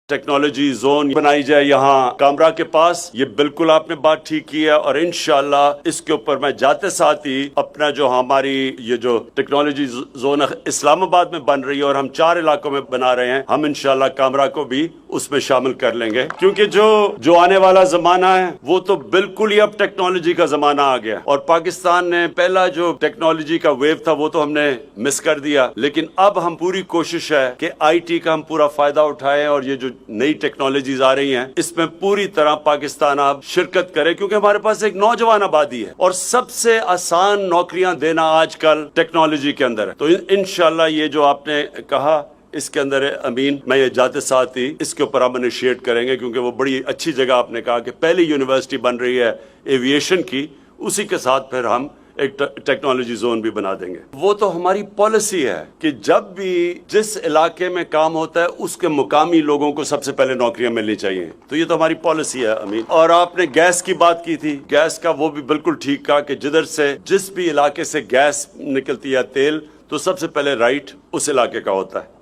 Technology zone बनाई जाए यहाँ कामरा के पास। ये बिल्कुल आपने बात ठीक की है और इंशाल्लाह इसके ऊपर मैं जाते साथ ही अपना जो हमारी ये जो टेक्नोलॉजी जोन इस्लामाबाद में बन रही है और हम 4 इलाकों में बना रहे हैं, हम इंशाल्लाह कामरा को भी उसमें शामिल कर लेंगे, क्योंकि जो आने वाला जमाना है वो तो बिल्कुल ही अब टेक्नोलॉजी का जमाना आ गया। और पाकिस्तान ने पहला जो टेक्नोलॉजी का वेव था वो तो हमने मिस कर दिया, लेकिन अब हम पूरी कोशिश है कि IT का हम पूरा फायदा उठाएं और ये जो नई टेक्नोलॉजीज आ रही हैं इसमें पूरी तरह पाकिस्तान अब शिरकत करे, क्योंकि हमारे पास एक नौजवान आबादी है और सबसे आसान नौकरियां देना आजकल टेक्नोलॉजी के अंदर है। तो इंशाल्लाह ये जो आपने कहा इसके अंदर है अमीन, मैं ये जाते साथ ही इसके ऊपर हम इनिशिएट करेंगे, क्योंकि वो बड़ी अच्छी जगह आपने कहा कि पहली यूनिवर्सिटी बन रही है एविएशन की, उसी के साथ फिर हम एक टेक्नोलॉजी जोन भी बना देंगे। वो तो हमारी पॉलिसी है कि जब भी जिस इलाके में काम होता है उसके मुकामी लोगों को सबसे पहले नौकरियां मिलनी चाहिए, तो ये तो हमारी पॉलिसी है अमीन। और आपने गैस की बात की थी, गैस का वो भी बिल्कुल ठीक कहा कि जिधर से जिस भी इलाके से गैस निकलती है तेल, तो सबसे पहले राइट उस इलाके का होता है।